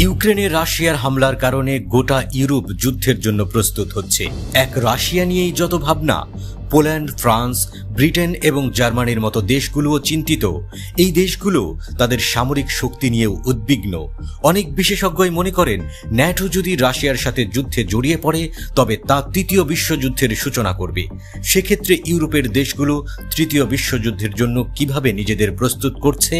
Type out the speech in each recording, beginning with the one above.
ইউক্রেনে রাশিয়ার হামলার কারণে গোটা ইউরোপ যুদ্ধের জন্য প্রস্তুত হচ্ছে। এক রাশিয়া নিয়েই যত ভাবনা, পোল্যান্ড, ফ্রান্স, ব্রিটেন এবং জার্মানির মতো দেশগুলোও চিন্তিত। এই দেশগুলো তাদের সামরিক শক্তি নিয়েও উদ্বিগ্ন। অনেক বিশেষজ্ঞই মনে করেন ন্যাটো যদি রাশিয়ার সাথে যুদ্ধে জড়িয়ে পড়ে তবে তা তৃতীয় বিশ্বযুদ্ধের সূচনা করবে। সেক্ষেত্রে ইউরোপের দেশগুলো তৃতীয় বিশ্বযুদ্ধের জন্য কিভাবে নিজেদের প্রস্তুত করছে?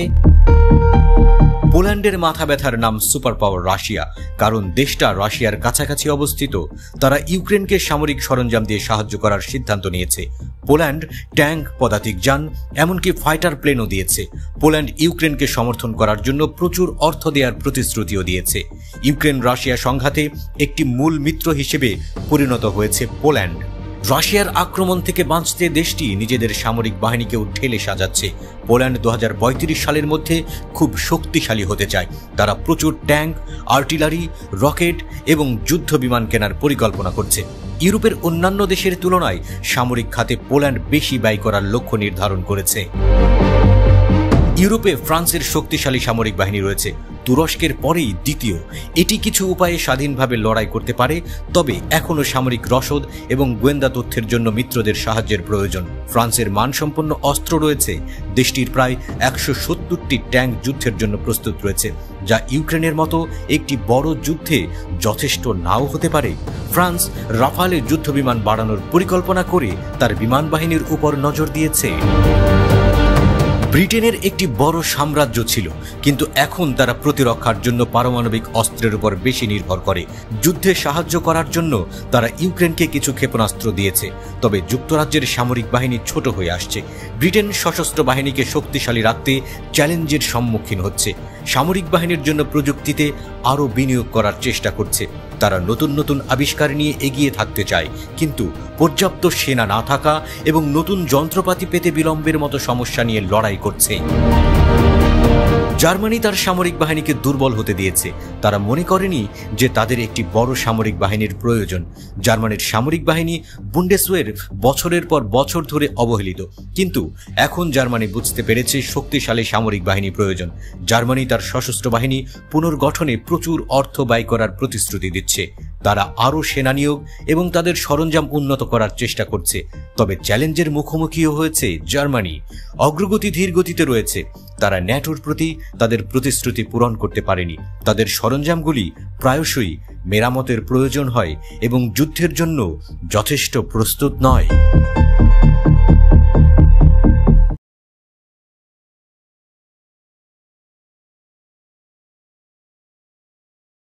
পোল্যান্ডের মাথা ব্যথার নাম সুপার পাওয়ার রাশিয়া, কারণ দেশটা রাশিয়ার কাছাকাছি অবস্থিত। তারা ইউক্রেনকে সামরিক সরঞ্জাম দিয়ে সাহায্য করার সিদ্ধান্ত নিয়েছে। পোল্যান্ড ট্যাঙ্ক, পদাতিক যান, এমনকি ফাইটার প্লেনও দিয়েছে। পোল্যান্ড ইউক্রেনকে সমর্থন করার জন্য প্রচুর অর্থ দেওয়ার প্রতিশ্রুতিও দিয়েছে। ইউক্রেন রাশিয়া সংঘাতে একটি মূল মিত্র হিসেবে পরিণত হয়েছে পোল্যান্ড। রাশিয়ার আক্রমণ থেকে বাঁচতে দেশটি নিজেদের সামরিক বাহিনীকেও ঢেলে সাজাচ্ছে। পোল্যান্ড 2035 সালের মধ্যে খুব শক্তিশালী হতে চায়। তারা প্রচুর ট্যাঙ্ক, আর্টিলারি, রকেট এবং যুদ্ধ বিমান কেনার পরিকল্পনা করছে। ইউরোপের অন্যান্য দেশের তুলনায় সামরিক খাতে পোল্যান্ড বেশি ব্যয় করার লক্ষ্য নির্ধারণ করেছে। ইউরোপে ফ্রান্সের শক্তিশালী সামরিক বাহিনী রয়েছে, তুরস্কের পরেই দ্বিতীয়। এটি কিছু উপায়ে স্বাধীনভাবে লড়াই করতে পারে, তবে এখনও সামরিক রসদ এবং গোয়েন্দা তথ্যের জন্য মিত্রদের সাহায্যের প্রয়োজন। ফ্রান্সের মানসম্পন্ন অস্ত্র রয়েছে। দেশটির প্রায় 170টি ট্যাঙ্ক যুদ্ধের জন্য প্রস্তুত রয়েছে, যা ইউক্রেনের মতো একটি বড় যুদ্ধে যথেষ্ট নাও হতে পারে। ফ্রান্স রাফালে যুদ্ধবিমান বাড়ানোর পরিকল্পনা করে তার বিমান বাহিনীর উপর নজর দিয়েছে। ব্রিটেনের একটি বড় সাম্রাজ্য ছিল, কিন্তু এখন তারা প্রতিরক্ষার জন্য পারমাণবিক অস্ত্রের উপর বেশি নির্ভর করে। যুদ্ধে সাহায্য করার জন্য তারা ইউক্রেনকে কিছু ক্ষেপণাস্ত্র দিয়েছে, তবে যুক্তরাজ্যের সামরিক বাহিনী ছোট হয়ে আসছে। ব্রিটেন সশস্ত্র বাহিনীকে শক্তিশালী রাখতে চ্যালেঞ্জের সম্মুখীন হচ্ছে। সামরিক বাহিনীর জন্য প্রযুক্তিতে আরও বিনিয়োগ করার চেষ্টা করছে। তারা নতুন নতুন আবিষ্কার নিয়ে এগিয়ে থাকতে চায়, কিন্তু পর্যাপ্ত সেনা না থাকা এবং নতুন যন্ত্রপাতি পেতে বিলম্বের মতো সমস্যা নিয়ে লড়াই করছে। জার্মানি তার সামরিক বাহিনীকে দুর্বল হতে দিয়েছে। তারা মনে করেনি যে তাদের একটি বড় সামরিক বাহিনীর প্রয়োজন। জার্মানির সামরিক বাহিনী বুন্ডেসওয়ের বছরের পর বছর ধরে অবহেলিত, কিন্তু এখন জার্মানি বুঝতে পেরেছে শক্তিশালী সামরিক বাহিনী প্রয়োজন। জার্মানি তার সশস্ত্র বাহিনী পুনর্গঠনে প্রচুর অর্থ ব্যয় করার প্রতিশ্রুতি দিচ্ছে। তারা আরও সেনা নিয়োগ এবং তাদের সরঞ্জাম উন্নত করার চেষ্টা করছে। তবে চ্যালেঞ্জের মুখোমুখিও হয়েছে জার্মানি। অগ্রগতি ধীর গতিতে রয়েছে। তারা ন্যাটোর প্রতি তাদের প্রতিশ্রুতি পূরণ করতে পারেনি। তাদের সরঞ্জামগুলি প্রায়শই মেরামতের প্রয়োজন হয় এবং যুদ্ধের জন্য যথেষ্ট প্রস্তুত নয়।